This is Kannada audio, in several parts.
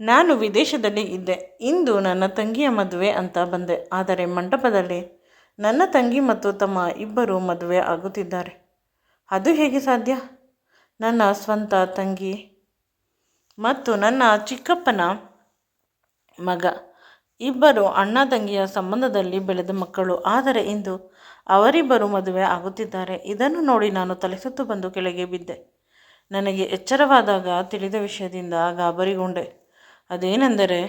ನಾನು ವಿದೇಶದಲ್ಲಿ ಇದ್ದೆ. ಇಂದು ನನ್ನ ತಂಗಿಯ ಮದುವೆ ಅಂತ ಬಂದೆ. ಆದರೆ ಮಂಟಪದಲ್ಲಿ ನನ್ನ ತಂಗಿ ಮತ್ತು ತಮ್ಮ ಇಬ್ಬರು ಮದುವೆ ಆಗುತ್ತಿದ್ದಾರೆ. ಅದು ಹೇಗೆ ಸಾಧ್ಯ? ನನ್ನ ಸ್ವಂತ ತಂಗಿ ಮತ್ತು ನನ್ನ ಚಿಕ್ಕಪ್ಪನ ಮಗ ಇಬ್ಬರು ಅಣ್ಣ ತಂಗಿಯ ಸಂಬಂಧದಲ್ಲಿ ಬೆಳೆದ ಮಕ್ಕಳು. ಆದರೆ ಇಂದು ಅವರಿಬ್ಬರು ಮದುವೆ ಆಗುತ್ತಿದ್ದಾರೆ. ಇದನ್ನು ನೋಡಿ ನಾನು ತಲೆಸುತ್ತು ಬಂದು ಕೆಳಗೆ ಬಿದ್ದೆ. ನನಗೆ ಎಚ್ಚರವಾದಾಗ ತಿಳಿದ ವಿಷಯದಿಂದ ಗಾಬರಿಗೊಂಡೆ. ಅದೇನೆಂದರೆ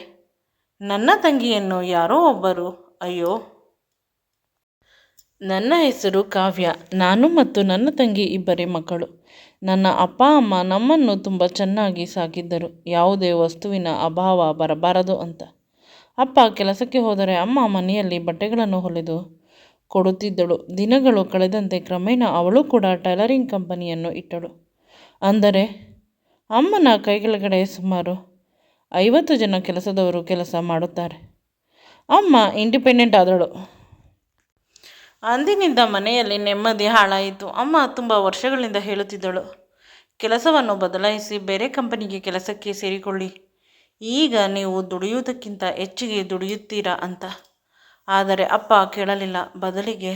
ನನ್ನ ತಂಗಿಯನ್ನು ಯಾರೋ ಒಬ್ಬರು ಅಯ್ಯೋ, ನನ್ನ ಹೆಸರು ಕಾವ್ಯ. ನಾನು ಮತ್ತು ನನ್ನ ತಂಗಿ ಇಬ್ಬರೇ ಮಕ್ಕಳು. ನನ್ನ ಅಪ್ಪ ಅಮ್ಮ ನಮ್ಮನ್ನು ತುಂಬ ಚೆನ್ನಾಗಿ ಸಾಕಿದ್ದರು. ಯಾವುದೇ ವಸ್ತುವಿನ ಅಭಾವ ಬರಬಾರದು ಅಂತ. ಅಪ್ಪ ಕೆಲಸಕ್ಕೆ ಹೋದರೆ ಅಮ್ಮ ಮನೆಯಲ್ಲಿ ಬಟ್ಟೆಗಳನ್ನು ಹೊಲಿದು ಕೊಡುತ್ತಿದ್ದಳು. ದಿನಗಳು ಕಳೆದಂತೆ ಕ್ರಮೇಣ ಅವಳು ಕೂಡ ಟೈಲರಿಂಗ್ ಕಂಪನಿಯನ್ನು ಇಟ್ಟಳು. ಅಂದರೆ ಅಮ್ಮನ ಕೈಕೆಳಗಡೆ ಸುಮಾರು 50 ಜನ ಕೆಲಸದವರು ಕೆಲಸ ಮಾಡುತ್ತಾರೆ. ಅಮ್ಮ ಇಂಡಿಪೆಂಡೆಂಟ್ ಆದಳು. ಅಂದಿನಿಂದ ಮನೆಯಲ್ಲಿ ನೆಮ್ಮದಿ ಹಾಳಾಯಿತು. ಅಮ್ಮ ತುಂಬ ವರ್ಷಗಳಿಂದ ಹೇಳುತ್ತಿದ್ದಳು, ಕೆಲಸವನ್ನು ಬದಲಾಯಿಸಿ ಬೇರೆ ಕಂಪನಿಗೆ ಕೆಲಸಕ್ಕೆ ಸೇರಿಕೊಳ್ಳಿ. ಈಗ ನೀವು ದುಡಿಯುವುದಕ್ಕಿಂತ ಹೆಚ್ಚಿಗೆ ದುಡಿಯುತ್ತೀರಾ ಅಂತ. ಆದರೆ ಅಪ್ಪ ಕೇಳಲಿಲ್ಲ. ಬದಲಿಗೆ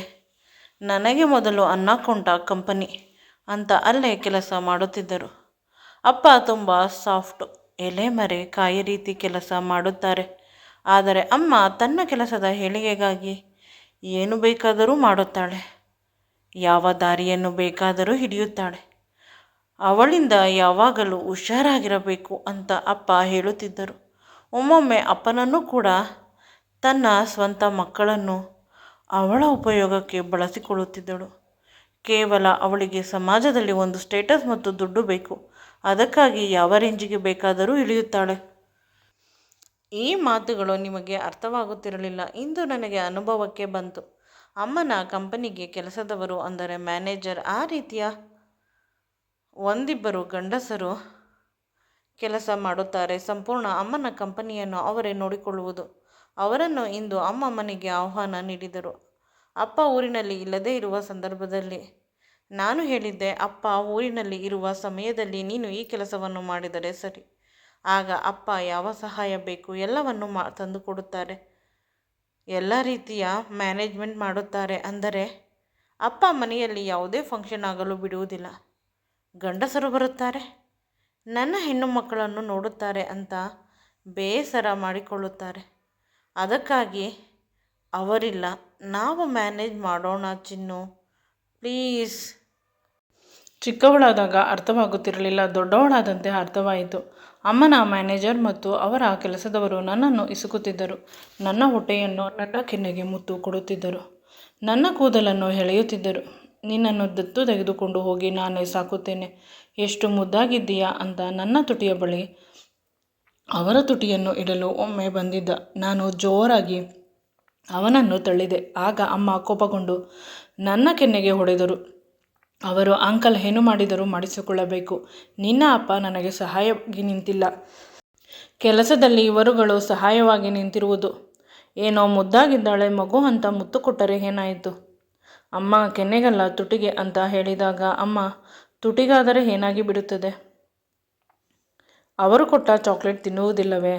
ನನಗೆ ಮೊದಲು ಅನ್ನಕೊಂಡ ಕಂಪನಿ ಅಂತ ಅಲ್ಲೇ ಕೆಲಸ ಮಾಡುತ್ತಿದ್ದರು. ಅಪ್ಪ ತುಂಬ ಸಾಫ್ಟು, ಎಲೆ ಮರೆ ಕಾಯಿ ರೀತಿ ಕೆಲಸ ಮಾಡುತ್ತಾರೆ. ಆದರೆ ಅಮ್ಮ ತನ್ನ ಕೆಲಸದ ಏಳಿಗೆಗಾಗಿ ಏನು ಬೇಕಾದರೂ ಮಾಡುತ್ತಾಳೆ. ಯಾವ ದಾರಿಯನ್ನು ಬೇಕಾದರೂ ಹಿಡಿಯುತ್ತಾಳೆ. ಅವಳಿಂದ ಯಾವಾಗಲೂ ಹುಷಾರಾಗಿರಬೇಕು ಅಂತ ಅಪ್ಪ ಹೇಳುತ್ತಿದ್ದರು. ಒಮ್ಮೊಮ್ಮೆ ಅಪ್ಪನನ್ನು ಕೂಡ ತನ್ನ ಸ್ವಂತ ಮಕ್ಕಳನ್ನು ಅವಳ ಉಪಯೋಗಕ್ಕೆ ಬಳಸಿಕೊಳ್ಳುತ್ತಿದ್ದಳು. ಕೇವಲ ಅವಳಿಗೆ ಸಮಾಜದಲ್ಲಿ ಒಂದು ಸ್ಟೇಟಸ್ ಮತ್ತು ದುಡ್ಡು ಬೇಕು. ಅದಕ್ಕಾಗಿ ಯಾವ ರೇಂಜಿಗೆ ಬೇಕಾದರೂ ಇಳಿಯುತ್ತಾಳೆ. ಈ ಮಾತುಗಳು ನಿಮಗೆ ಅರ್ಥವಾಗುತ್ತಿರಲಿಲ್ಲ. ಇಂದು ನನಗೆ ಅನುಭವಕ್ಕೆ ಬಂತು. ಅಮ್ಮನ ಕಂಪನಿಗೆ ಕೆಲಸದವರು ಅಂದರೆ ಮ್ಯಾನೇಜರ್, ಆ ರೀತಿಯ ಒಂದಿಬ್ಬರು ಗಂಡಸರು ಕೆಲಸ ಮಾಡುತ್ತಾರೆ. ಸಂಪೂರ್ಣ ಅಮ್ಮನ ಕಂಪನಿಯನ್ನು ಅವರೇ ನೋಡಿಕೊಳ್ಳುವುದು. ಅವರನ್ನು ಇಂದು ಅಮ್ಮ ಮನೆಗೆ ಆಹ್ವಾನ ನೀಡಿದರು. ಅಪ್ಪ ಊರಿನಲ್ಲಿ ಇಲ್ಲದೇ ಇರುವ ಸಂದರ್ಭದಲ್ಲಿ ನಾನು ಹೇಳಿದ್ದೆ, ಅಪ್ಪ ಊರಿನಲ್ಲಿ ಇರುವ ಸಮಯದಲ್ಲಿ ನೀನು ಈ ಕೆಲಸವನ್ನು ಮಾಡಿದರೆ ಸರಿ. ಆಗ ಅಪ್ಪ ಯಾವ ಸಹಾಯ ಬೇಕು ಎಲ್ಲವನ್ನು ತಂದುಕೊಡುತ್ತಾರೆ. ಎಲ್ಲ ರೀತಿಯ ಮ್ಯಾನೇಜ್ಮೆಂಟ್ ಮಾಡುತ್ತಾರೆ. ಅಂದರೆ ಅಪ್ಪ ಮನೆಯಲ್ಲಿ ಯಾವುದೇ ಫಂಕ್ಷನ್ ಆಗಲು ಬಿಡುವುದಿಲ್ಲ. ಗಂಡಸರು ಬರುತ್ತಾರೆ, ನನ್ನ ಹೆಣ್ಣು ಮಕ್ಕಳನ್ನು ನೋಡುತ್ತಾರೆ ಅಂತ ಬೇಸರ ಮಾಡಿಕೊಳ್ಳುತ್ತಾರೆ. ಅದಕ್ಕಾಗಿ ಅವರಿಲ್ಲ, ನಾವು ಮ್ಯಾನೇಜ್ ಮಾಡೋಣ ಚಿನ್ನು ಪ್ಲೀಸ್. ಚಿಕ್ಕವಳಾದಾಗ ಅರ್ಥವಾಗುತ್ತಿರಲಿಲ್ಲ. ದೊಡ್ಡವಳಾದಂತೆ ಅರ್ಥವಾಯಿತು. ಅಮ್ಮನ ಮ್ಯಾನೇಜರ್ ಮತ್ತು ಅವರ ಕೆಲಸದವರು ನನ್ನನ್ನು ಇಸುಕುತ್ತಿದ್ದರು. ನನ್ನ ಹೊಟ್ಟೆಯನ್ನು ನನ್ನ ಕೆನ್ನೆಗೆ ಮುತ್ತು ಕೊಡುತ್ತಿದ್ದರು. ನನ್ನ ಕೂದಲನ್ನು ಎಳೆಯುತ್ತಿದ್ದರು. ನಿನ್ನನ್ನು ದತ್ತು ತೆಗೆದುಕೊಂಡು ಹೋಗಿ ನಾನೇ ಸಾಕುತ್ತೇನೆ, ಎಷ್ಟು ಮುದ್ದಾಗಿದ್ದೀಯಾ ಅಂತ ನನ್ನ ತುಟಿಯ ಬಳಿ ಅವರ ತುಟಿಯನ್ನು ಇಡಲು ಒಮ್ಮೆ ಬಂದಿದ್ದ. ನಾನು ಜೋರಾಗಿ ಅವನನ್ನು ತಳ್ಳಿದೆ. ಆಗ ಅಮ್ಮ ಕೋಪಗೊಂಡು ನನ್ನ ಕೆನ್ನೆಗೆ ಹೊಡೆದರು. ಅವರು, ಅಂಕಲ್ ಏನು ಮಾಡಿದರೂ ಮಾಡಿಸಿಕೊಳ್ಳಬೇಕು. ನಿನ್ನ ಅಪ್ಪ ನನಗೆ ಸಹಾಯವಾಗಿ ನಿಂತಿಲ್ಲ, ಕೆಲಸದಲ್ಲಿ ಇವರುಗಳು ಸಹಾಯವಾಗಿ ನಿಂತಿರುವುದು. ಏನೋ ಮುದ್ದಾಗಿದ್ದಾಳೆ ಮಗು ಅಂತ ಮುತ್ತು ಕೊಟ್ಟರೆ ಏನಾಯಿತು? ಅಮ್ಮ ಕೆನ್ನೆಗಲ್ಲ ತುಟಿಗೆ ಅಂತ ಹೇಳಿದಾಗ ಅಮ್ಮ ತುಟಿಗಾದರೆ ಏನಾಗಿ ಬಿಡುತ್ತದೆ? ಅವರು ಕೊಟ್ಟ ಚಾಕ್ಲೇಟ್ ತಿನ್ನುವುದಿಲ್ಲವೇ?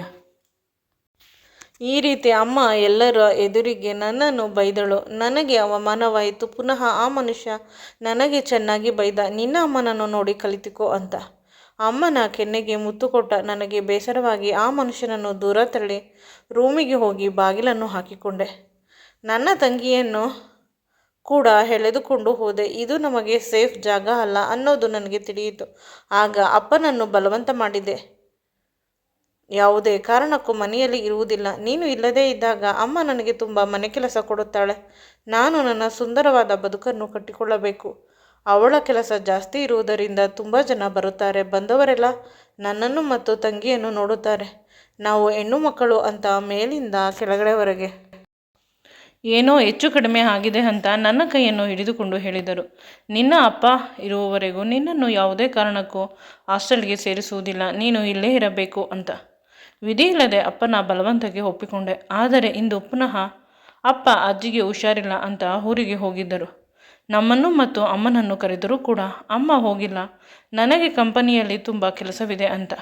ಈ ರೀತಿ ಅಮ್ಮ ಎಲ್ಲರ ಎದುರಿಗೆ ನನ್ನನ್ನು ಬೈದಳು. ನನಗೆ ಅವಮಾನವಾಯಿತು. ಪುನಃ ಆ ಮನುಷ್ಯ ನನಗೆ ಚೆನ್ನಾಗಿ ಬೈದ, ನಿನ್ನ ಅಮ್ಮನನ್ನು ನೋಡಿ ಕಲಿತುಕೋ ಅಂತ. ಅಮ್ಮನ ಕೆನ್ನೆಗೆ ಮುತ್ತು ಕೊಟ್ಟ ನನಗೆ ಬೇಸರವಾಗಿ ಆ ಮನುಷ್ಯನನ್ನು ದೂರ ತಳ್ಳಿ ರೂಮಿಗೆ ಹೋಗಿ ಬಾಗಿಲನ್ನು ಹಾಕಿಕೊಂಡೆ. ನನ್ನ ತಂಗಿಯನ್ನು ಕೂಡ ಎಳೆದುಕೊಂಡು ಹೋದೆ. ಇದು ನಮಗೆ ಸೇಫ್ ಜಾಗ ಅಲ್ಲ ಅನ್ನೋದು ನನಗೆ ತಿಳಿಯಿತು. ಆಗ ಅಪ್ಪನನ್ನು ಬಲವಂತ ಮಾಡಿದೆ, ಯಾವುದೇ ಕಾರಣಕ್ಕೂ ಮನೆಯಲ್ಲಿ ಇರುವುದಿಲ್ಲ. ನೀನು ಇಲ್ಲದೇ ಇದ್ದಾಗ ಅಮ್ಮ ನನಗೆ ತುಂಬ ಮನೆ ಕೆಲಸ ಕೊಡುತ್ತಾಳೆ. ನಾನು ನನ್ನ ಸುಂದರವಾದ ಬದುಕನ್ನು ಕಟ್ಟಿಕೊಳ್ಳಬೇಕು. ಅವಳ ಕೆಲಸ ಜಾಸ್ತಿ ಇರುವುದರಿಂದ ತುಂಬ ಜನ ಬರುತ್ತಾರೆ. ಬಂದವರೆಲ್ಲ ನನ್ನನ್ನು ಮತ್ತು ತಂಗಿಯನ್ನು ನೋಡುತ್ತಾರೆ. ನಾವು ಹೆಣ್ಣು ಮಕ್ಕಳು ಅಂತ ಮೇಲಿಂದ ಕೆಳಗಡೆವರೆಗೆ ಏನೋ ಹೆಚ್ಚು ಕಡಿಮೆ ಆಗಿದೆ ಅಂತ ನನ್ನ ಕೈಯನ್ನು ಹಿಡಿದುಕೊಂಡು ಹೇಳಿದರು. ನಿನ್ನ ಅಪ್ಪ ಇರುವವರೆಗೂ ನಿನ್ನನ್ನು ಯಾವುದೇ ಕಾರಣಕ್ಕೂ ಹಾಸ್ಟೆಲ್ಗೆ ಸೇರಿಸುವುದಿಲ್ಲ, ನೀನು ಇಲ್ಲೇ ಇರಬೇಕು ಅಂತ. ವಿಧಿ ಇಲ್ಲದೆ ಅಪ್ಪನ ಬಲವಂತಕ್ಕೆ ಒಪ್ಪಿಕೊಂಡೆ. ಆದರೆ ಇಂದು ಪುನಃ ಅಪ್ಪ ಅಜ್ಜಿಗೆ ಹುಷಾರಿಲ್ಲ ಅಂತ ಊರಿಗೆ ಹೋಗಿದ್ದರು. ನಮ್ಮನ್ನು ಮತ್ತು ಅಮ್ಮನನ್ನು ಕರೆದರೂ ಕೂಡ ಅಮ್ಮ ಹೋಗಿಲ್ಲ, ನನಗೆ ಕಂಪನಿಯಲ್ಲಿ ತುಂಬ ಕೆಲಸವಿದೆ ಅಂತ.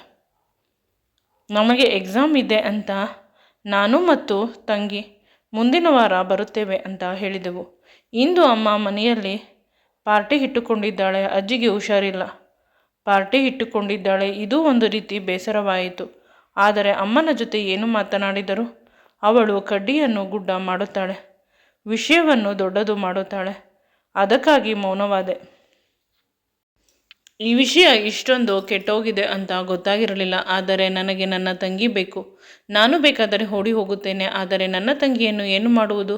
ನಮಗೆ ಎಕ್ಸಾಮ್ ಇದೆ ಅಂತ ನಾನು ಮತ್ತು ತಂಗಿ ಮುಂದಿನ ವಾರ ಬರುತ್ತೇವೆ ಅಂತ ಹೇಳಿದೆವು. ಇಂದು ಅಮ್ಮ ಮನೆಯಲ್ಲಿ ಪಾರ್ಟಿ ಇಟ್ಟುಕೊಂಡಿದ್ದಾಳೆ. ಅಜ್ಜಿಗೆ ಹುಷಾರಿಲ್ಲ, ಪಾರ್ಟಿ ಇಟ್ಟುಕೊಂಡಿದ್ದಾಳೆ. ಇದು ಒಂದು ರೀತಿ ಬೇಸರವಾಯಿತು. ಆದರೆ ಅಮ್ಮನ ಜೊತೆ ಏನು ಮಾತನಾಡಿದರು? ಅವಳು ಕಡ್ಡಿಯನ್ನು ಗುಡ್ಡ ಮಾಡುತ್ತಾಳೆ, ವಿಷಯವನ್ನು ದೊಡ್ಡದು ಮಾಡುತ್ತಾಳೆ. ಅದಕ್ಕಾಗಿ ಮೌನವಾದೆ. ಈ ವಿಷಯ ಇಷ್ಟೊಂದು ಕೆಟ್ಟೋಗಿದೆ ಅಂತ ಗೊತ್ತಾಗಿರಲಿಲ್ಲ. ಆದರೆ ನನಗೆ ನನ್ನ ತಂಗಿ ಬೇಕು. ನಾನು ಬೇಕಾದರೆ ಓಡಿ ಹೋಗುತ್ತೇನೆ. ಆದರೆ ನನ್ನ ತಂಗಿಯನ್ನು ಏನು ಮಾಡುವುದು?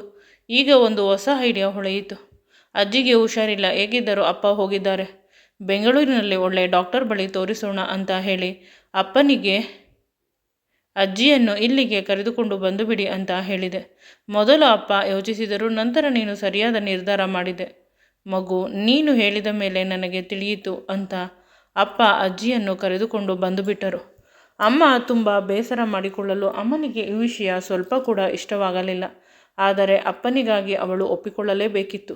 ಈಗ ಒಂದು ಹೊಸ ಐಡಿಯಾ ಹೊಳೆಯಿತು. ಅಜ್ಜಿಗೆ ಹುಷಾರಿಲ್ಲ, ಹೇಗಿದ್ದರೂ ಅಪ್ಪ ಹೋಗಿದ್ದಾರೆ. ಬೆಂಗಳೂರಿನಲ್ಲಿ ಒಳ್ಳೆ ಡಾಕ್ಟರ್ ಬಳಿ ತೋರಿಸೋಣ ಅಂತ ಹೇಳಿ ಅಪ್ಪನಿಗೆ ಅಜ್ಜಿಯನ್ನು ಇಲ್ಲಿಗೆ ಕರೆದುಕೊಂಡು ಬಂದು ಬಿಡಿ ಅಂತ ಹೇಳಿದೆ. ಮೊದಲು ಅಪ್ಪ ಯೋಚಿಸಿದರು. ನಂತರ ನೀನು ಸರಿಯಾದ ನಿರ್ಧಾರ ಮಾಡಿದೆ ಮಗು, ನೀನು ಹೇಳಿದ ಮೇಲೆ ನನಗೆ ತಿಳಿಯಿತು ಅಂತ ಅಪ್ಪ ಅಜ್ಜಿಯನ್ನು ಕರೆದುಕೊಂಡು ಬಂದುಬಿಟ್ಟರು. ಅಮ್ಮ ತುಂಬ ಬೇಸರ ಮಾಡಿಕೊಳ್ಳಲು ಅಮ್ಮನಿಗೆ ಈ ವಿಷಯ ಸ್ವಲ್ಪ ಕೂಡ ಇಷ್ಟವಾಗಲಿಲ್ಲ. ಆದರೆ ಅಪ್ಪನಿಗಾಗಿ ಅವಳು ಒಪ್ಪಿಕೊಳ್ಳಲೇಬೇಕಿತ್ತು.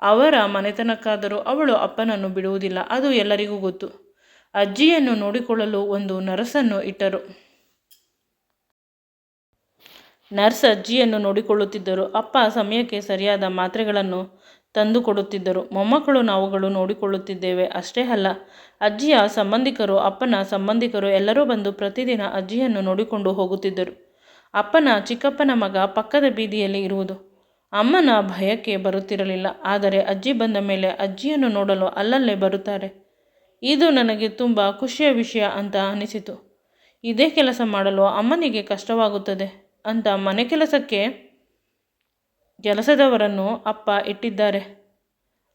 ಅವರ ಮನೆತನಕ್ಕಾದರೂ ಅವಳು ಅಪ್ಪನನ್ನು ಬಿಡುವುದಿಲ್ಲ, ಅದು ಎಲ್ಲರಿಗೂ ಗೊತ್ತು. ಅಜ್ಜಿಯನ್ನು ನೋಡಿಕೊಳ್ಳಲು ಒಂದು ನರ್ಸನ್ನು ಇಟ್ಟರು. ನರ್ಸ್ ಅಜ್ಜಿಯನ್ನು ನೋಡಿಕೊಳ್ಳುತ್ತಿದ್ದರು. ಅಪ್ಪ ಸಮಯಕ್ಕೆ ಸರಿಯಾದ ಮಾತ್ರೆಗಳನ್ನು ತಂದು ಕೊಡುತ್ತಿದ್ದರು. ಮೊಮ್ಮಕ್ಕಳು ನಾವುಗಳು ನೋಡಿಕೊಳ್ಳುತ್ತಿದ್ದೇವೆ. ಅಷ್ಟೇ ಅಲ್ಲ, ಅಜ್ಜಿಯ ಸಂಬಂಧಿಕರು, ಅಪ್ಪನ ಸಂಬಂಧಿಕರು ಎಲ್ಲರೂ ಬಂದು ಪ್ರತಿದಿನ ಅಜ್ಜಿಯನ್ನು ನೋಡಿಕೊಂಡು ಹೋಗುತ್ತಿದ್ದರು. ಅಪ್ಪನ ಚಿಕ್ಕಪ್ಪನ ಮಗ ಪಕ್ಕದ ಬೀದಿಯಲ್ಲಿ ಇರುವುದು ಅಮ್ಮನ ಭಯಕ್ಕೆ ಬರುತ್ತಿರಲಿಲ್ಲ. ಆದರೆ ಅಜ್ಜಿ ಬಂದ ಮೇಲೆ ಅಜ್ಜಿಯನ್ನು ನೋಡಲು ಅಲ್ಲಲ್ಲೇ ಬರುತ್ತಾರೆ. ಇದು ನನಗೆ ತುಂಬ ಖುಷಿಯ ವಿಷಯ ಅಂತ ಅನಿಸಿತು. ಇದೇ ಕೆಲಸ ಮಾಡಲು ಅಮ್ಮನಿಗೆ ಕಷ್ಟವಾಗುತ್ತದೆ ಅಂತ ಮನೆ ಕೆಲಸದವರನ್ನು ಅಪ್ಪ ಇಟ್ಟಿದ್ದಾರೆ.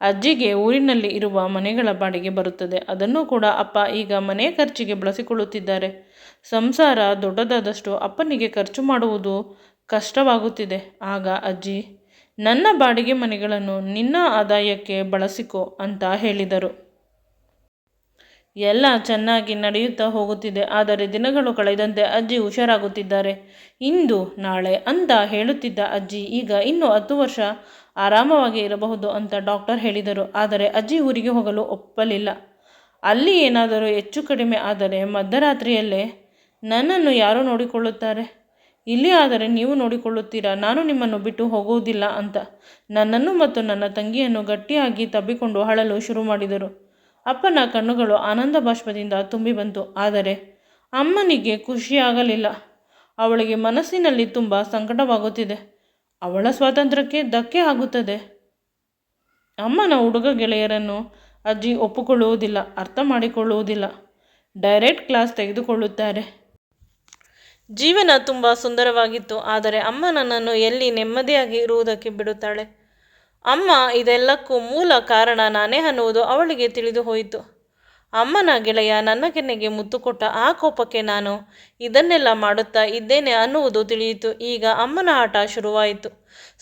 ಅಜ್ಜಿಗೆ ಊರಿನಲ್ಲಿ ಇರುವ ಮನೆಗಳ ಬಾಡಿಗೆ ಬರುತ್ತದೆ. ಅದನ್ನು ಕೂಡ ಅಪ್ಪ ಈಗ ಮನೆ ಖರ್ಚಿಗೆ ಬಳಸಿಕೊಳ್ಳುತ್ತಿದ್ದಾರೆ. ಸಂಸಾರ ದೊಡ್ಡದಾದಷ್ಟು ಅಪ್ಪನಿಗೆ ಖರ್ಚು ಮಾಡುವುದು ಕಷ್ಟವಾಗುತ್ತಿದೆ. ಆಗ ಅಜ್ಜಿ, ನನ್ನ ಬಾಡಿಗೆ ಮನೆಗಳನ್ನು ನಿನ್ನ ಆದಾಯಕ್ಕೆ ಬಳಸಿಕೊ ಅಂತ ಹೇಳಿದರು. ಎಲ್ಲ ಚೆನ್ನಾಗಿ ನಡೆಯುತ್ತಾ ಹೋಗುತ್ತಿದೆ. ಆದರೆ ದಿನಗಳು ಕಳೆದಂತೆ ಅಜ್ಜಿ ಹುಷಾರಾಗುತ್ತಿದ್ದಾರೆ. ಇಂದು ನಾಳೆ ಅಂತ ಹೇಳುತ್ತಿದ್ದ ಅಜ್ಜಿ ಈಗ ಇನ್ನು 10 ವರ್ಷ ಆರಾಮವಾಗಿ ಇರಬಹುದು ಅಂತ ಡಾಕ್ಟರ್ ಹೇಳಿದರು. ಆದರೆ ಅಜ್ಜಿ ಊರಿಗೆ ಹೋಗಲು ಒಪ್ಪಲಿಲ್ಲ. ಅಲ್ಲಿ ಏನಾದರೂ ಹೆಚ್ಚು ಕಡಿಮೆ ಆದರೆ ಮಧ್ಯರಾತ್ರಿಯಲ್ಲೇ ನನ್ನನ್ನು ಯಾರು ನೋಡಿಕೊಳ್ಳುತ್ತಾರೆ? ಇಲ್ಲಿ ಆದರೆ ನೀವು ನೋಡಿಕೊಳ್ಳುತ್ತೀರಾ, ನಾನು ನಿಮ್ಮನ್ನು ಬಿಟ್ಟು ಹೋಗುವುದಿಲ್ಲ ಅಂತ ನನ್ನನ್ನು ಮತ್ತು ನನ್ನ ತಂಗಿಯನ್ನು ಗಟ್ಟಿಯಾಗಿ ತಬ್ಬಿಕೊಂಡು ಅಳಲು ಶುರು ಮಾಡಿದರು. ಅಪ್ಪನ ಕಣ್ಣುಗಳು ಆನಂದ ಬಾಷ್ಪದಿಂದ ತುಂಬಿ ಬಂತು. ಆದರೆ ಅಮ್ಮನಿಗೆ ಖುಷಿಯಾಗಲಿಲ್ಲ. ಅವಳಿಗೆ ಮನಸ್ಸಿನಲ್ಲಿ ತುಂಬ ಸಂಕಟವಾಗುತ್ತಿದೆ. ಅವಳ ಸ್ವಾತಂತ್ರ್ಯಕ್ಕೆ ಧಕ್ಕೆ ಆಗುತ್ತದೆ. ಅಮ್ಮನ ಹುಡುಗ ಗೆಳೆಯರನ್ನು ಅಜ್ಜಿ ಒಪ್ಪಿಕೊಳ್ಳುವುದಿಲ್ಲ, ಅರ್ಥ ಮಾಡಿಕೊಳ್ಳುವುದಿಲ್ಲ. ಡೈರೆಕ್ಟ್ ಕ್ಲಾಸ್ ತೆಗೆದುಕೊಳ್ಳುತ್ತಾರೆ. ಜೀವನ ತುಂಬ ಸುಂದರವಾಗಿತ್ತು. ಆದರೆ ಅಮ್ಮ ನನ್ನನ್ನು ಎಲ್ಲಿ ನೆಮ್ಮದಿಯಾಗಿ ಇರುವುದಕ್ಕೆ ಬಿಡುತ್ತಾಳೆ? ಅಮ್ಮ ಇದೆಲ್ಲಕ್ಕೂ ಮೂಲ ಕಾರಣ ನಾನೇ ಅನ್ನುವುದು ಅವಳಿಗೆ ತಿಳಿದು ಹೋಯಿತು. ಅಮ್ಮನ ಗೆಳೆಯ ನನ್ನ ಕೆನ್ನೆಗೆ ಮುತ್ತು ಕೊಟ್ಟ ಆ ಕೋಪಕ್ಕೆ ನಾನು ಇದನ್ನೆಲ್ಲ ಮಾಡುತ್ತಾ ಇದ್ದೇನೆ ಅನ್ನುವುದು ತಿಳಿಯಿತು. ಈಗ ಅಮ್ಮನ ಆಟ ಶುರುವಾಯಿತು.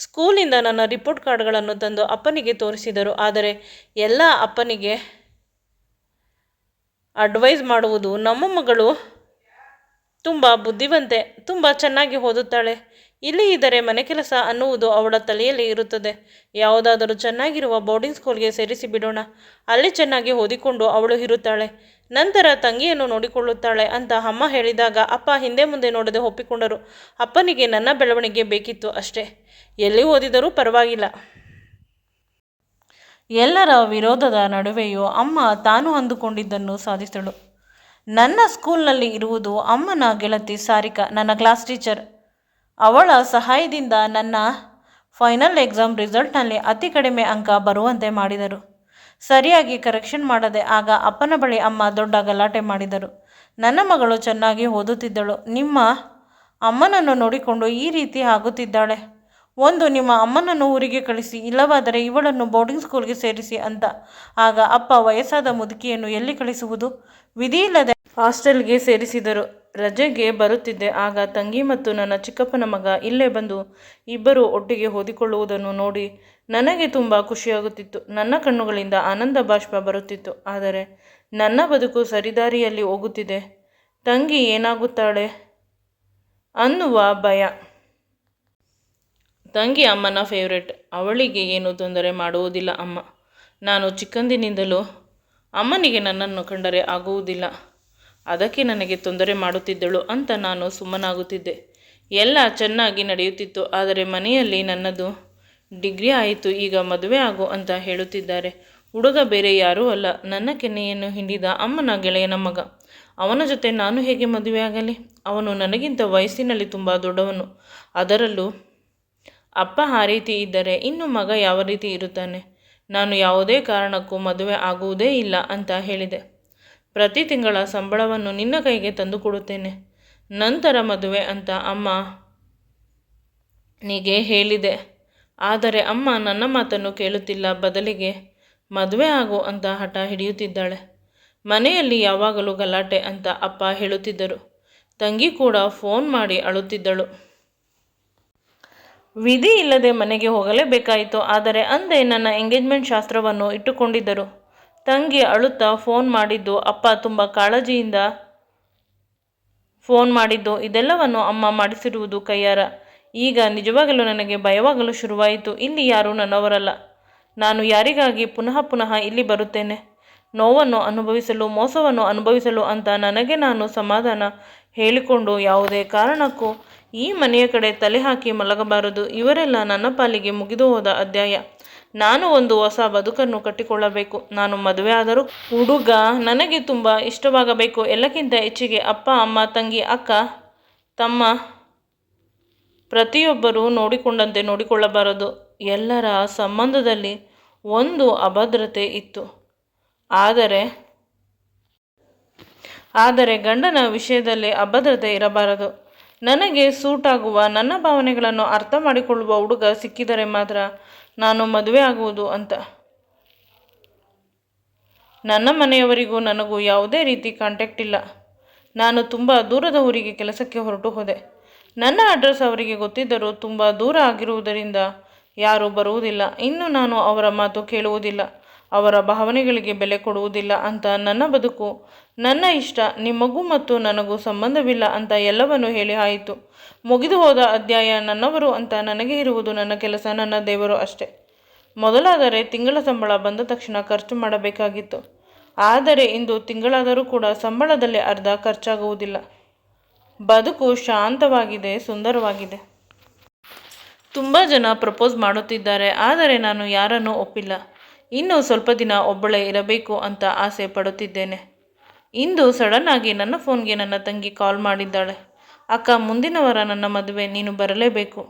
ಸ್ಕೂಲಿಂದ ನನ್ನ ರಿಪೋರ್ಟ್ ಕಾರ್ಡ್ಗಳನ್ನು ತಂದು ಅಪ್ಪನಿಗೆ ತೋರಿಸಿದರು. ಆದರೆ ಎಲ್ಲ ಅಪ್ಪನಿಗೆ ಅಡ್ವೈಸ್ ಮಾಡುವುದು, ನಮ್ಮ ಮಗಳು ತುಂಬ ಬುದ್ಧಿವಂತೆ, ತುಂಬ ಚೆನ್ನಾಗಿ ಓದುತ್ತಾಳೆ, ಇಲ್ಲಿ ಇದ್ದರೆ ಮನೆ ಕೆಲಸ ಅನ್ನುವುದು ಅವಳ ತಲೆಯಲ್ಲಿ ಇರುತ್ತದೆ. ಯಾವುದಾದರೂ ಚೆನ್ನಾಗಿರುವ ಬೋರ್ಡಿಂಗ್ ಸ್ಕೂಲ್ಗೆ ಸೇರಿಸಿ ಬಿಡೋಣ, ಅಲ್ಲಿ ಚೆನ್ನಾಗಿ ಓದಿಕೊಂಡು ಅವಳು ಇರುತ್ತಾಳೆ, ನಂತರ ತಂಗಿಯನ್ನು ನೋಡಿಕೊಳ್ಳುತ್ತಾಳೆ ಅಂತ ಅಮ್ಮ ಹೇಳಿದಾಗ ಅಪ್ಪ ಹಿಂದೆ ಮುಂದೆ ನೋಡದೆ ಒಪ್ಪಿಕೊಂಡರು. ಅಪ್ಪನಿಗೆ ನನ್ನ ಬೆಳವಣಿಗೆ ಬೇಕಿತ್ತು ಅಷ್ಟೇ, ಎಲ್ಲಿ ಓದಿದರೂ ಪರವಾಗಿಲ್ಲ. ಎಲ್ಲರ ವಿರೋಧದ ನಡುವೆಯೂ ಅಮ್ಮ ತಾನು ಅಂದುಕೊಂಡಿದ್ದನ್ನು ಸಾಧಿಸಳು. ನನ್ನ ಸ್ಕೂಲ್ನಲ್ಲಿ ಇರುವುದು ಅಮ್ಮನ ಗೆಳತಿ ಸಾರಿಕಾ, ನನ್ನ ಕ್ಲಾಸ್ ಟೀಚರ್. ಅವಳ ಸಹಾಯದಿಂದ ನನ್ನ ಫೈನಲ್ ಎಕ್ಸಾಮ್ ರಿಸಲ್ಟ್ನಲ್ಲಿ ಅತಿ ಕಡಿಮೆ ಅಂಕ ಬರುವಂತೆ ಮಾಡಿದರು. ಸರಿಯಾಗಿ ಕರೆಕ್ಷನ್ ಮಾಡದೆ ಆಗ ಅಪ್ಪನ ಬಳಿ ಅಮ್ಮ ದೊಡ್ಡ ಗಲಾಟೆ ಮಾಡಿದರು. ನನ್ನ ಮಗಳು ಚೆನ್ನಾಗಿ ಓದುತ್ತಿದ್ದಳು, ನಿಮ್ಮ ಅಮ್ಮನನ್ನು ನೋಡಿಕೊಂಡು ಈ ರೀತಿ ಆಗುತ್ತಿದ್ದಾಳೆ. ಒಂದು ನಿಮ್ಮ ಅಮ್ಮನನ್ನು ಊರಿಗೆ ಕಳಿಸಿ, ಇಲ್ಲವಾದರೆ ಇವಳನ್ನು ಬೋರ್ಡಿಂಗ್ ಸ್ಕೂಲ್ಗೆ ಸೇರಿಸಿ ಅಂತ. ಆಗ ಅಪ್ಪ ವಯಸ್ಸಾದ ಮುದುಕಿಯನ್ನು ಎಲ್ಲಿ ಕಳಿಸುವುದು? ವಿಧಿಯಿಲ್ಲದೆ ಹಾಸ್ಟೆಲ್ಗೆ ಸೇರಿಸಿದರು. ರಜೆಗೆ ಬರುತ್ತಿದ್ದೆ. ಆಗ ತಂಗಿ ಮತ್ತು ನನ್ನ ಚಿಕ್ಕಪ್ಪನ ಮಗ ಇಲ್ಲೇ ಬಂದು ಇಬ್ಬರು ಒಟ್ಟಿಗೆ ಓದಿಕೊಳ್ಳುವುದನ್ನು ನೋಡಿ ನನಗೆ ತುಂಬ ಖುಷಿಯಾಗುತ್ತಿತ್ತು. ನನ್ನ ಕಣ್ಣುಗಳಿಂದ ಆನಂದ ಬಾಷ್ಪ ಬರುತ್ತಿತ್ತು. ಆದರೆ ನನ್ನ ಬದುಕು ಸರಿದಾರಿಯಲ್ಲಿ ಹೋಗುತ್ತಿದೆ, ತಂಗಿ ಏನಾಗುತ್ತಾಳೆ ಅನ್ನುವ ಭಯ. ತಂಗಿ ಅಮ್ಮನ ಫೇವ್ರೆಟ್, ಅವಳಿಗೆ ಏನೂ ತೊಂದರೆ ಮಾಡುವುದಿಲ್ಲ ಅಮ್ಮ. ನಾನು ಚಿಕ್ಕಂದಿನಿಂದಲೂ ಅಮ್ಮನಿಗೆ ನನ್ನನ್ನು ಕಂಡರೆ ಆಗುವುದಿಲ್ಲ. ಅದಕ್ಕೆ ನನಗೆ ತೊಂದರೆ ಮಾಡುತ್ತಿದ್ದಳು ಅಂತ ನಾನು ಸುಮ್ಮನಾಗುತ್ತಿದ್ದೆ. ಎಲ್ಲ ಚೆನ್ನಾಗಿ ನಡೆಯುತ್ತಿತ್ತು. ಆದರೆ ಮನೆಯಲ್ಲಿ ನನ್ನದು ಡಿಗ್ರಿ ಆಯಿತು, ಈಗ ಮದುವೆ ಆಗು ಅಂತ ಹೇಳುತ್ತಿದ್ದಾರೆ. ಹುಡುಗ ಬೇರೆ ಯಾರೂ ಅಲ್ಲ, ನನ್ನ ಕೆನ್ನೆಯನ್ನು ಹಿಂಡಿದ ಅಮ್ಮನ ಗೆಳೆಯನ ಮಗ. ಅವನ ಜೊತೆ ನಾನು ಹೇಗೆ ಮದುವೆ ಆಗಲಿ? ಅವನು ನನಗಿಂತ ವಯಸ್ಸಿನಲ್ಲಿ ತುಂಬ ದೊಡ್ಡವನು. ಅದರಲ್ಲೂ ಅಪ್ಪ ಆ ರೀತಿ ಇದ್ದರೆ ಇನ್ನು ಮಗ ಯಾವ ರೀತಿ ಇರುತ್ತಾನೆ? ನಾನು ಯಾವುದೇ ಕಾರಣಕ್ಕೂ ಮದುವೆ ಆಗುವುದೇ ಇಲ್ಲ ಅಂತ ಹೇಳಿದೆ. ಪ್ರತಿ ತಿಂಗಳ ಸಂಬಳವನ್ನು ನಿನ್ನ ಕೈಗೆ ತಂದು ಕೊಡುತ್ತೇನೆ, ನಂತರ ಮದುವೆ ಅಂತ ಅಮ್ಮನಿಗೆ ಹೇಳಿದೆ. ಆದರೆ ಅಮ್ಮ ನನ್ನ ಮಾತನ್ನು ಕೇಳುತ್ತಿಲ್ಲ. ಬದಲಿಗೆ ಮದುವೆ ಆಗು ಅಂತ ಹಠ ಹಿಡಿಯುತ್ತಿದ್ದಾಳೆ. ಮನೆಯಲ್ಲಿ ಯಾವಾಗಲೂ ಗಲಾಟೆ ಅಂತ ಅಪ್ಪ ಹೇಳುತ್ತಿದ್ದರು. ತಂಗಿ ಕೂಡ ಫೋನ್ ಮಾಡಿ ಅಳುತ್ತಿದ್ದಳು. ವಿಧಿ ಇಲ್ಲದೆ ಮನೆಗೆ ಹೋಗಲೇಬೇಕಾಯಿತು. ಆದರೆ ಅಂದೇ ನನ್ನ ಎಂಗೇಜ್ಮೆಂಟ್ ಶಾಸ್ತ್ರವನ್ನು ಇಟ್ಟುಕೊಂಡಿದ್ದರು. ತಂಗಿ ಅಳುತ್ತಾ ಫೋನ್ ಮಾಡಿದ್ದು, ಅಪ್ಪ ತುಂಬ ಕಾಳಜಿಯಿಂದ ಫೋನ್ ಮಾಡಿದ್ದು, ಇದೆಲ್ಲವನ್ನು ಅಮ್ಮ ಮಾಡಿಸಿರುವುದು ಕೈಯಾರ. ಈಗ ನಿಜವಾಗಲೂ ನನಗೆ ಭಯವಾಗಲು ಶುರುವಾಯಿತು. ಇಲ್ಲಿ ಯಾರೂ ನನ್ನವರಲ್ಲ. ನಾನು ಯಾರಿಗಾಗಿ ಪುನಃ ಪುನಃ ಇಲ್ಲಿ ಬರುತ್ತೇನೆ? ನೋವನ್ನು ಅನುಭವಿಸಲು, ಮೋಸವನ್ನು ಅನುಭವಿಸಲು ಅಂತ ನನಗೆ ನಾನು ಸಮಾಧಾನ ಹೇಳಿಕೊಂಡು ಯಾವುದೇ ಕಾರಣಕ್ಕೂ ಈ ಮನೆಯ ಕಡೆ ತಲೆ ಹಾಕಿ ಮಲಗಬಾರದು. ಇವರೆಲ್ಲ ನನ್ನ ಪಾಲಿಗೆ ಮುಗಿದು ಹೋದ ಅಧ್ಯಾಯ. ನಾನು ಒಂದು ಹೊಸ ಬದುಕನ್ನು ಕಟ್ಟಿಕೊಳ್ಳಬೇಕು. ನಾನು ಮದುವೆ ಆದರೂ ಹುಡುಗ ನನಗೆ ತುಂಬ ಇಷ್ಟವಾಗಬೇಕು. ಎಲ್ಲಕ್ಕಿಂತ ಹೆಚ್ಚಿಗೆ ಅಪ್ಪ, ಅಮ್ಮ, ತಂಗಿ, ಅಕ್ಕ, ತಮ್ಮ ಪ್ರತಿಯೊಬ್ಬರೂ ನೋಡಿಕೊಂಡಂತೆ ನೋಡಿಕೊಳ್ಳಬಾರದು. ಎಲ್ಲರ ಸಂಬಂಧದಲ್ಲಿ ಒಂದು ಅಭದ್ರತೆ ಇತ್ತು. ಆದರೆ ಗಂಡನ ವಿಷಯದಲ್ಲಿ ಅಭದ್ರತೆ ಇರಬಾರದು. ನನಗೆ ಸೂಟಾಗುವ, ನನ್ನ ಭಾವನೆಗಳನ್ನು ಅರ್ಥ ಮಾಡಿಕೊಳ್ಳುವ ಹುಡುಗ ಸಿಕ್ಕಿದರೆ ಮಾತ್ರ ನಾನು ಮದುವೆ ಆಗುವುದು ಅಂತ. ನನ್ನ ಮನೆಯವರಿಗೂ ನನಗೂ ಯಾವುದೇ ರೀತಿ ಕಾಂಟ್ಯಾಕ್ಟ್ ಇಲ್ಲ. ನಾನು ತುಂಬ ದೂರದ ಊರಿಗೆ ಕೆಲಸಕ್ಕೆ ಹೊರಟು ಹೋದೆ. ನನ್ನ ಅಡ್ರೆಸ್ ಅವರಿಗೆ ಗೊತ್ತಿದ್ದರೂ ತುಂಬ ದೂರ ಆಗಿರುವುದರಿಂದ ಯಾರೂ ಬರುವುದಿಲ್ಲ. ಇನ್ನು ನಾನು ಅವರ ಮಾತು ಕೇಳುವುದಿಲ್ಲ, ಅವರ ಭಾವನೆಗಳಿಗೆ ಬೆಲೆ ಕೊಡುವುದಿಲ್ಲ ಅಂತ ನನ್ನ ಬದುಕು, ನನ್ನ ಇಷ್ಟ, ನಿಮಗೂ ಮತ್ತು ನನಗೂ ಸಂಬಂಧವಿಲ್ಲ ಅಂತ ಎಲ್ಲವನ್ನೂ ಹೇಳಿ ಆಯಿತು. ಮುಗಿದು ಹೋದ ಅಧ್ಯಾಯ. ನನ್ನವರು ಅಂತ ನನಗೆ ಇರುವುದು ನನ್ನ ಕೆಲಸ, ನನ್ನ ದೇವರು ಅಷ್ಟೇ. ಮೊದಲಾದರೆ ತಿಂಗಳ ಸಂಬಳ ಬಂದ ತಕ್ಷಣ ಖರ್ಚು ಮಾಡಬೇಕಾಗಿತ್ತು. ಆದರೆ ಇಂದು ತಿಂಗಳಾದರೂ ಕೂಡ ಸಂಬಳದಲ್ಲಿ ಅರ್ಧ ಖರ್ಚಾಗುವುದಿಲ್ಲ. ಬದುಕು ಶಾಂತವಾಗಿದೆ, ಸುಂದರವಾಗಿದೆ. ತುಂಬ ಜನ ಪ್ರಪೋಸ್ ಮಾಡುತ್ತಿದ್ದಾರೆ, ಆದರೆ ನಾನು ಯಾರನ್ನೂ ಒಪ್ಪಿಲ್ಲ. ಇನ್ನು ಸ್ವಲ್ಪ ದಿನ ಒಬ್ಬಳೇ ಇರಬೇಕು ಅಂತ ಆಸೆ ಪಡುತ್ತಿದ್ದೇನೆ. ಇಂದು ಸಡನ್ ಆಗಿ ನನ್ನ ಫೋನ್ಗೆ ನನ್ನ ತಂಗಿ ಕಾಲ್ ಮಾಡಿದ್ದಾಳೆ. ಅಕ್ಕ, ಮುಂದಿನ ವಾರ ನನ್ನ ಮದುವೆ, ನೀನು ಬರಲೇಬೇಕು.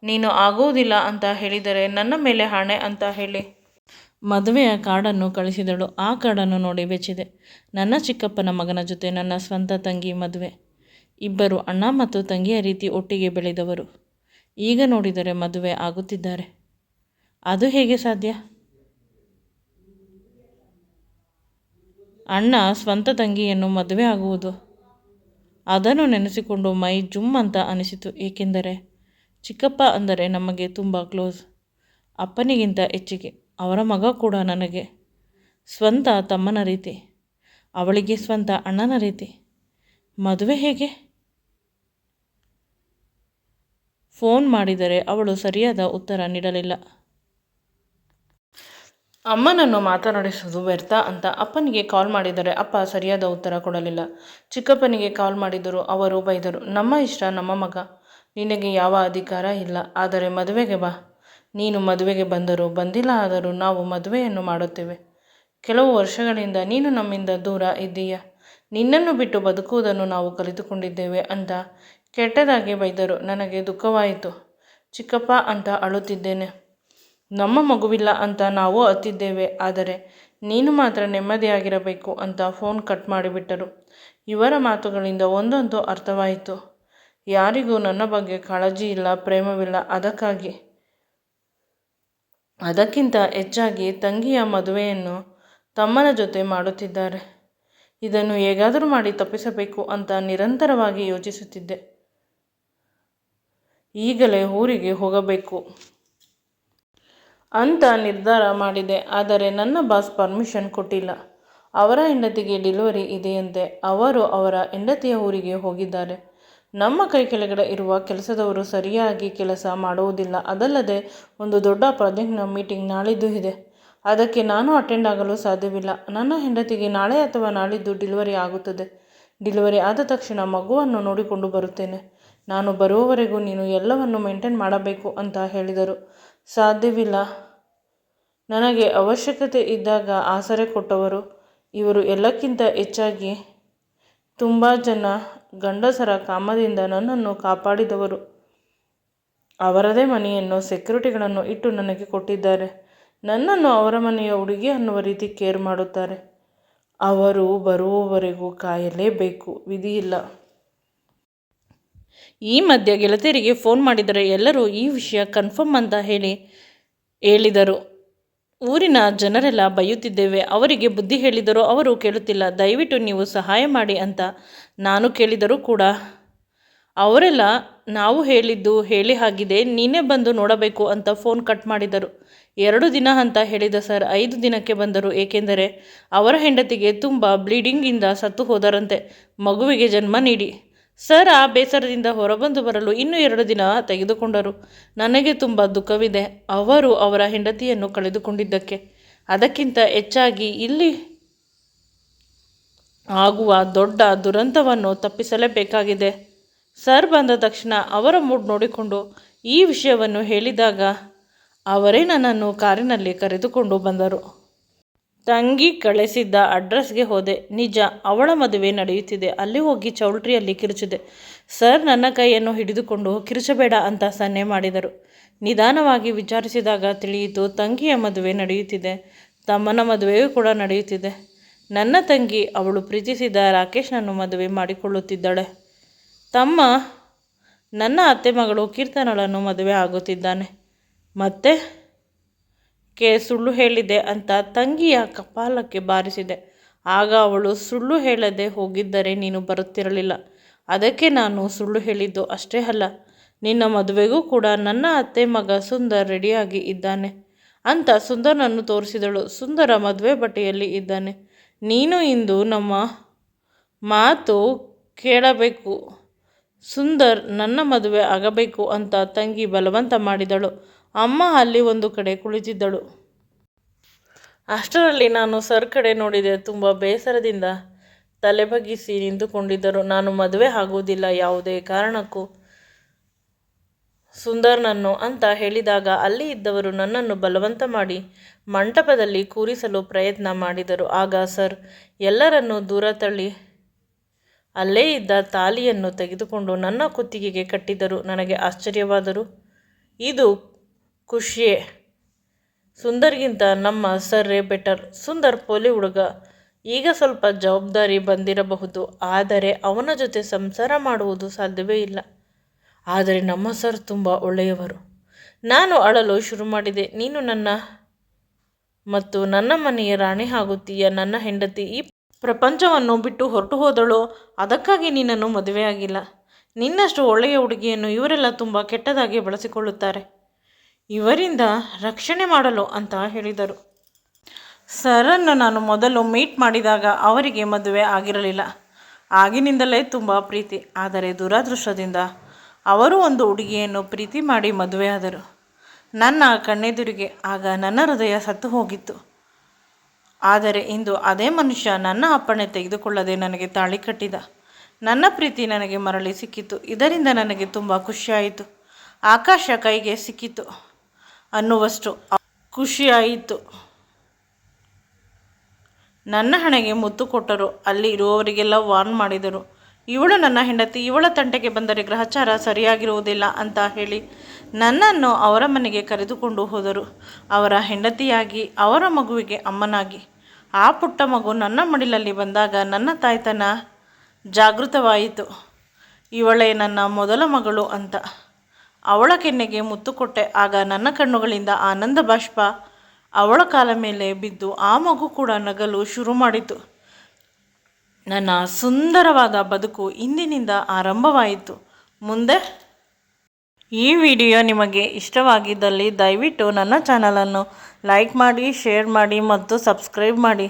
ನೀನು ಆಗುವುದಿಲ್ಲ ಅಂತ ಹೇಳಿದರೆ ನನ್ನ ಮೇಲೆ ಆಣೆ ಅಂತ ಹೇಳಿ ಮದುವೆಯ ಕಾರ್ಡನ್ನು ಕಳಿಸಿದಳು. ಆ ಕಾರ್ಡನ್ನು ನೋಡಿ ಬೆಚ್ಚಿದೆ. ನನ್ನ ಚಿಕ್ಕಪ್ಪನ ಮಗನ ಜೊತೆ ನನ್ನ ಸ್ವಂತ ತಂಗಿ ಮದುವೆ. ಇಬ್ಬರು ಅಣ್ಣ ಮತ್ತು ತಂಗಿಯ ರೀತಿ ಒಟ್ಟಿಗೆ ಬೆಳೆದವರು. ಈಗ ನೋಡಿದರೆ ಮದುವೆ ಆಗುತ್ತಿದ್ದಾರೆ. ಅದು ಹೇಗೆ ಸಾಧ್ಯ? ಅಣ್ಣ ಸ್ವಂತ ತಂಗಿಯನ್ನು ಮದುವೆ ಆಗುವುದು, ಅದನ್ನು ನೆನೆಸಿಕೊಂಡು ಮೈ ಜುಮ್ ಅಂತ ಅನಿಸಿತು. ಏಕೆಂದರೆ ಚಿಕ್ಕಪ್ಪ ಅಂದರೆ ನಮಗೆ ತುಂಬ ಕ್ಲೋಸ್, ಅಪ್ಪನಿಗಿಂತ ಹೆಚ್ಚಿಗೆ. ಅವರ ಮಗ ಕೂಡ ನನಗೆ ಸ್ವಂತ ತಮ್ಮನ ರೀತಿ, ಅವಳಿಗೆ ಸ್ವಂತ ಅಣ್ಣನ ರೀತಿ. ಮದುವೆ ಹೇಗೆ? ಫೋನ್ ಮಾಡಿದರೆ ಅವಳು ಸರಿಯಾದ ಉತ್ತರ ನೀಡಲಿಲ್ಲ. ಅಮ್ಮನನ್ನು ಮಾತನಾಡಿಸುವುದು ವ್ಯರ್ಥ ಅಂತ ಅಪ್ಪನಿಗೆ ಕಾಲ್ ಮಾಡಿದರೆ ಅಪ್ಪ ಸರಿಯಾದ ಉತ್ತರ ಕೊಡಲಿಲ್ಲ. ಚಿಕ್ಕಪ್ಪನಿಗೆ ಕಾಲ್ ಮಾಡಿದರು. ಅವರು ಬೈದರು. ನಮ್ಮ ಇಷ್ಟ, ನಮ್ಮ ಮಗ, ನಿನಗೆ ಯಾವ ಅಧಿಕಾರ ಇಲ್ಲ. ಆದರೆ ಮದುವೆಗೆ ಬಾ. ನೀನು ಮದುವೆಗೆ ಬಂದರೂ ಬಂದಿಲ್ಲ ಆದರೂ ನಾವು ಮದುವೆಯನ್ನು ಮಾಡುತ್ತೇವೆ. ಕೆಲವು ವರ್ಷಗಳಿಂದ ನೀನು ನಮ್ಮಿಂದ ದೂರ ಇದ್ದೀಯ. ನಿನ್ನನ್ನು ಬಿಟ್ಟು ಬದುಕುವುದನ್ನು ನಾವು ಕಲಿತುಕೊಂಡಿದ್ದೇವೆ ಅಂತ ಕೆಟ್ಟದಾಗಿ ಬೈದರು. ನನಗೆ ದುಃಖವಾಯಿತು. ಚಿಕ್ಕಪ್ಪ ಅಂತ ಅಳುತ್ತಿದ್ದೇನೆ. ನಮ್ಮ ಮಗುವಿಲ್ಲ ಅಂತ ನಾವು ಅತ್ತಿದ್ದೇವೆ. ಆದರೆ ನೀನು ಮಾತ್ರ ನೆಮ್ಮದಿಯಾಗಿರಬೇಕು ಅಂತ ಫೋನ್ ಕಟ್ ಮಾಡಿಬಿಟ್ಟರು. ಇವರ ಮಾತುಗಳಿಂದ ಒಂದಂತೂ ಅರ್ಥವಾಯಿತು, ಯಾರಿಗೂ ನನ್ನ ಬಗ್ಗೆ ಕಾಳಜಿ ಇಲ್ಲ, ಪ್ರೇಮವಿಲ್ಲ. ಅದಕ್ಕಿಂತ ಹೆಚ್ಚಾಗಿ ತಂಗಿಯ ಮದುವೆಯನ್ನು ತಮ್ಮನ ಜೊತೆ ಮಾಡುತ್ತಿದ್ದಾರೆ. ಇದನ್ನು ಹೇಗಾದರೂ ಮಾಡಿ ತಪ್ಪಿಸಬೇಕು ಅಂತ ನಿರಂತರವಾಗಿ ಯೋಚಿಸುತ್ತಿದ್ದೆ. ಈಗಲೇ ಊರಿಗೆ ಹೋಗಬೇಕು ಅಂತ ನಿರ್ಧಾರ ಮಾಡಿದೆ. ಆದರೆ ನನ್ನ ಬಾಸ್ ಪರ್ಮಿಷನ್ ಕೊಟ್ಟಿಲ್ಲ. ಅವರ ಹೆಂಡತಿಗೆ ಡೆಲಿವರಿ ಇದೆಯಂತೆ. ಅವರು ಅವರ ಹೆಂಡತಿಯ ಊರಿಗೆ ಹೋಗಿದ್ದಾರೆ. ನಮ್ಮ ಕೈ ಕೆಳಗಡೆ ಇರುವ ಕೆಲಸದವರು ಸರಿಯಾಗಿ ಕೆಲಸ ಮಾಡುವುದಿಲ್ಲ. ಅದಲ್ಲದೆ ಒಂದು ದೊಡ್ಡ ಪ್ರಾಜೆಕ್ಟ್ನ ಮೀಟಿಂಗ್ ನಾಳಿದ್ದು ಇದೆ. ಅದಕ್ಕೆ ನಾನು ಅಟೆಂಡ್ ಆಗಲು ಸಾಧ್ಯವಿಲ್ಲ. ನನ್ನ ಹೆಂಡತಿಗೆ ನಾಳೆ ಅಥವಾ ನಾಳಿದ್ದು ಡೆಲಿವರಿ ಆಗುತ್ತದೆ. ಡೆಲಿವರಿ ಆದ ತಕ್ಷಣ ಮಗುವನ್ನು ನೋಡಿಕೊಂಡು ಬರುತ್ತೇನೆ. ನಾನು ಬರುವವರೆಗೂ ನೀನು ಎಲ್ಲವನ್ನು ಮೇಂಟೈನ್ ಮಾಡಬೇಕು ಅಂತ ಹೇಳಿದರು. ಸಾಧ್ಯವಿಲ್ಲ, ನನಗೆ ಅವಶ್ಯಕತೆ ಇದ್ದಾಗ ಆಸರೆ ಕೊಟ್ಟವರು ಇವರು. ಎಲ್ಲಕ್ಕಿಂತ ಹೆಚ್ಚಾಗಿ ತುಂಬ ಜನ ಗಂಡಸರ ಕಾಮದಿಂದ ನನ್ನನ್ನು ಕಾಪಾಡಿದವರು. ಅವರದೇ ಮನೆಯನ್ನು ಸೆಕ್ಯೂರಿಟಿಗಳನ್ನು ಇಟ್ಟು ನನಗೆ ಕೊಟ್ಟಿದ್ದಾರೆ. ನನ್ನನ್ನು ಅವರ ಮನೆಯ ಹುಡುಗಿ ಅನ್ನುವ ರೀತಿ ಕೇರ್ ಮಾಡುತ್ತಾರೆ. ಅವರು ಬರುವವರೆಗೂ ಕಾಯಲೇಬೇಕು, ವಿಧಿಯಿಲ್ಲ. ಈ ಮಧ್ಯೆ ಗೆಳತಿಯರಿಗೆ ಫೋನ್ ಮಾಡಿದರೆ ಎಲ್ಲರೂ ಈ ವಿಷಯ ಕನ್ಫರ್ಮ್ ಅಂತ ಹೇಳಿದರು. ಊರಿನ ಜನರೆಲ್ಲ ಬೈಯುತ್ತಿದ್ದೇವೆ. ಅವರಿಗೆ ಬುದ್ಧಿ ಹೇಳಿದರೂ ಅವರು ಕೇಳುತ್ತಿಲ್ಲ. ದಯವಿಟ್ಟು ನೀವು ಸಹಾಯ ಮಾಡಿ ಅಂತ ನಾನು ಕೇಳಿದರೂ ಕೂಡ ಅವರೆಲ್ಲ ನಾವು ಹೇಳಿದ್ದು ಹೇಳಿ ಆಗಿದೆ, ನೀನೇ ಬಂದು ನೋಡಬೇಕು ಅಂತ ಫೋನ್ ಕಟ್ ಮಾಡಿದರು. 2 ದಿನ ಅಂತ ಹೇಳಿದ ಸರ್ 5 ದಿನಕ್ಕೆ ಬಂದರು. ಏಕೆಂದರೆ ಅವರ ಹೆಂಡತಿಗೆ ತುಂಬ ಬ್ಲೀಡಿಂಗಿಂದ ಸತ್ತು ಹೋದರಂತೆ, ಮಗುವಿಗೆ ಜನ್ಮ ನೀಡಿ. ಸರ್ ಆ ಬೇಸರದಿಂದ ಹೊರಬಂದು ಬರಲು ಇನ್ನೂ 2 ದಿನ ತೆಗೆದುಕೊಂಡರು. ನನಗೆ ತುಂಬ ದುಃಖವಿದೆ ಅವರು ಅವರ ಹೆಂಡತಿಯನ್ನು ಕಳೆದುಕೊಂಡಿದ್ದಕ್ಕೆ. ಅದಕ್ಕಿಂತ ಹೆಚ್ಚಾಗಿ ಇಲ್ಲಿ ಆಗುವ ದೊಡ್ಡ ದುರಂತವನ್ನು ತಪ್ಪಿಸಲೇಬೇಕಾಗಿದೆ. ಸರ್ ಬಂದ ತಕ್ಷಣ ಅವರ ಮೂಡ್ ನೋಡಿಕೊಂಡು ಈ ವಿಷಯವನ್ನು ಹೇಳಿದಾಗ ಅವರೇ ನನ್ನನ್ನು ಕಾರಿನಲ್ಲಿ ಕರೆದುಕೊಂಡು ಬಂದರು. ತಂಗಿ ಕಳಿಸಿದ್ದ ಅಡ್ರೆಸ್ಗೆ ಹೋದೆ. ನಿಜ, ಅವಳ ಮದುವೆ ನಡೆಯುತ್ತಿದೆ. ಅಲ್ಲಿ ಹೋಗಿ ಚೌಲ್ಟ್ರಿಯಲ್ಲಿ ಕಿರುಚಿದೆ. ಸರ್ ನನ್ನ ಕೈಯನ್ನು ಹಿಡಿದುಕೊಂಡು ಕಿರುಚಬೇಡ ಅಂತ ಸನ್ನೆ ಮಾಡಿದರು. ನಿಧಾನವಾಗಿ ವಿಚಾರಿಸಿದಾಗ ತಿಳಿಯಿತು, ತಂಗಿಯ ಮದುವೆ ನಡೆಯುತ್ತಿದೆ, ತಮ್ಮನ ಮದುವೆಯೂ ಕೂಡ ನಡೆಯುತ್ತಿದೆ. ನನ್ನ ತಂಗಿ ಅವಳು ಪ್ರೀತಿಸಿದ ರಾಕೇಶ್ನನ್ನು ಮದುವೆ ಮಾಡಿಕೊಳ್ಳುತ್ತಿದ್ದಾಳೆ. ತಮ್ಮ ನನ್ನ ಅತ್ತೆ ಮಗಳು ಕೀರ್ತನಳನ್ನು ಮದುವೆ ಆಗುತ್ತಿದ್ದಾನೆ. ಮತ್ತೆ ಸುಳ್ಳು ಹೇಳಿದೆ ಅಂತ ತಂಗಿಯ ಕಪಾಲಕ್ಕೆ ಬಾರಿಸಿದೆ. ಆಗ ಅವಳು ಸುಳ್ಳು ಹೇಳದೆ ಹೋಗಿದ್ದರೆ ನೀನು ಬರುತ್ತಿರಲಿಲ್ಲ. ಅದಕ್ಕೆ ನಾನು ಸುಳ್ಳು ಹೇಳಿದ್ದು. ಅಷ್ಟೇ ಅಲ್ಲ, ನಿನ್ನ ಮದುವೆಗೂ ಕೂಡ ನನ್ನ ಅತ್ತೆ ಮಗ ಸುಂದರ್ ರೆಡಿಯಾಗಿ ಇದ್ದಾನೆ ಅಂತ ಸುಂದರ್ನನ್ನು ತೋರಿಸಿದಳು. ಸುಂದರ ಮದುವೆ ಬಟ್ಟೆಯಲ್ಲಿ ಇದ್ದಾನೆ. ನೀನು ಇಂದು ನಮ್ಮ ಮಾತು ಕೇಳಬೇಕು. ಸುಂದರ್ ನನ್ನ ಮದುವೆ ಆಗಬೇಕು ಅಂತ ತಂಗಿ ಬಲವಂತ ಮಾಡಿದಳು. ಅಮ್ಮ ಅಲ್ಲಿ ಒಂದು ಕಡೆ ಕುಳಿತಿದ್ದಳು. ಅಷ್ಟರಲ್ಲಿ ನಾನು ಸರ್ ಕಡೆ ನೋಡಿದೆ. ತುಂಬ ಬೇಸರದಿಂದ ತಲೆ ಬಗ್ಗಿಸಿ ನಿಂತುಕೊಂಡಿದ್ದರು. ನಾನು ಮದುವೆ ಆಗುವುದಿಲ್ಲ ಯಾವುದೇ ಕಾರಣಕ್ಕೂ ಸುಂದರ್ನನ್ನು ಅಂತ ಹೇಳಿದಾಗ ಅಲ್ಲಿ ಇದ್ದವರು ನನ್ನನ್ನು ಬಲವಂತ ಮಾಡಿ ಮಂಟಪದಲ್ಲಿ ಕೂರಿಸಲು ಪ್ರಯತ್ನ ಮಾಡಿದರು. ಆಗ ಸರ್ ಎಲ್ಲರನ್ನೂ ದೂರ ತಳ್ಳಿ ಅಲ್ಲೇ ಇದ್ದ ತಾಲಿಯನ್ನು ತೆಗೆದುಕೊಂಡು ನನ್ನ ಕುತ್ತಿಗೆಗೆ ಕಟ್ಟಿದರು. ನನಗೆ ಆಶ್ಚರ್ಯವಾದರೂ ಇದು ಖುಷಿಯೇ. ಸುಂದರ್ಗಿಂತ ನಮ್ಮ ಸರ್ರೇ ಬೆಟರ್. ಸುಂದರ್ ಪೋಲಿ ಹುಡುಗ. ಈಗ ಸ್ವಲ್ಪ ಜವಾಬ್ದಾರಿ ಬಂದಿರಬಹುದು, ಆದರೆ ಅವನ ಜೊತೆ ಸಂಸಾರ ಮಾಡುವುದು ಸಾಧ್ಯವೇ ಇಲ್ಲ. ಆದರೆ ನಮ್ಮ ಸರ್ ತುಂಬ ಒಳ್ಳೆಯವರು. ನಾನು ಅಳಲು ಶುರು ಮಾಡಿದೆ. ನೀನು ನನ್ನ ಮತ್ತು ನನ್ನ ಮನೆಯ ರಾಣಿ ಆಗುತ್ತೀಯ. ನನ್ನ ಹೆಂಡತಿ ಈ ಪ್ರಪಂಚವನ್ನು ಬಿಟ್ಟು ಹೊರಟು ಹೋದಳು. ಅದಕ್ಕಾಗಿ ನಿನ್ನನ್ನು ಮದುವೆಯಾಗಿಲ್ಲ. ನಿನ್ನಷ್ಟು ಒಳ್ಳೆಯ ಹುಡುಗಿಯನ್ನು ಇವರೆಲ್ಲ ತುಂಬ ಕೆಟ್ಟದಾಗಿ ಬಳಸಿಕೊಳ್ಳುತ್ತಾರೆ. ಇವರಿಂದ ರಕ್ಷಣೆ ಮಾಡಲು ಅಂತ ಹೇಳಿದರು. ಸರನ್ನು ನಾನು ಮೊದಲು ಮೀಟ್ ಮಾಡಿದಾಗ ಅವರಿಗೆ ಮದುವೆ ಆಗಿರಲಿಲ್ಲ. ಆಗಿನಿಂದಲೇ ತುಂಬ ಪ್ರೀತಿ. ಆದರೆ ದುರಾದೃಷ್ಟದಿಂದ ಅವರು ಒಂದು ಹುಡುಗಿಯನ್ನು ಪ್ರೀತಿ ಮಾಡಿ ಮದುವೆಯಾದರು ನನ್ನ ಕಣ್ಣೆದುರಿಗೆ. ಆಗ ನನ್ನ ಹೃದಯ ಸತ್ತು ಹೋಗಿತ್ತು. ಆದರೆ ಇಂದು ಅದೇ ಮನುಷ್ಯ ನನ್ನ ಅಪ್ಪಣೆ ತೆಗೆದುಕೊಳ್ಳದೆ ನನಗೆ ತಾಳಿ ಕಟ್ಟಿದ. ನನ್ನ ಪ್ರೀತಿ ನನಗೆ ಮರಳಿ ಸಿಕ್ಕಿತು. ಇದರಿಂದ ನನಗೆ ತುಂಬ ಖುಷಿಯಾಯಿತು. ಆಕಾಶ ಕೈಗೆ ಸಿಕ್ಕಿತು ಅನ್ನುವಷ್ಟು ಖುಷಿಯಾಯಿತು. ನನ್ನ ಹಣೆಗೆ ಮುತ್ತು ಕೊಟ್ಟರು. ಅಲ್ಲಿ ಇರುವವರಿಗೆಲ್ಲ ವಾರ್ನ್ ಮಾಡಿದರು. ಇವಳು ನನ್ನ ಹೆಂಡತಿ, ಇವಳ ತಂಟೆಗೆ ಬಂದರೆ ಗ್ರಹಚಾರ ಸರಿಯಾಗಿರುವುದಿಲ್ಲ ಅಂತ ಹೇಳಿ ನನ್ನನ್ನು ಅವರ ಮನೆಗೆ ಕರೆದುಕೊಂಡು ಹೋದರು. ಅವರ ಹೆಂಡತಿಯಾಗಿ, ಅವರ ಮಗುವಿಗೆ ಅಮ್ಮನಾಗಿ. ಆ ಪುಟ್ಟ ಮಗು ನನ್ನ ಮಡಿಲಲ್ಲಿ ಬಂದಾಗ ನನ್ನ ತಾಯ್ತನ ಜಾಗೃತವಾಯಿತು. ಇವಳೇ ನನ್ನ ಮೊದಲ ಮಗಳು ಅಂತ. ಅವಳ ಕೆನ್ನೆಗೆ ಮುತ್ತು ಕೊಟ್ಟೆ. ಆಗ ನನ್ನ ಕಣ್ಣುಗಳಿಂದ ಆನಂದ ಬಾಷ್ಪ ಅವಳ ಕಾಲ ಮೇಲೆ ಬಿದ್ದು ಆ ಮಗು ಕೂಡ ನಗಲು ಶುರು ಮಾಡಿತು. ನನ್ನ ಸುಂದರವಾದ ಬದುಕು ಇಂದಿನಿಂದ ಆರಂಭವಾಯಿತು. ಮುಂದೆ ಈ ವಿಡಿಯೋ ನಿಮಗೆ ಇಷ್ಟವಾಗಿದ್ದಲ್ಲಿ ದಯವಿಟ್ಟು ನನ್ನ ಚಾನಲನ್ನು ಲೈಕ್ ಮಾಡಿ, ಶೇರ್ ಮಾಡಿ ಮತ್ತು ಸಬ್ಸ್ಕ್ರೈಬ್ ಮಾಡಿ.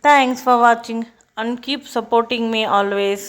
Thanks for watching and keep supporting me always.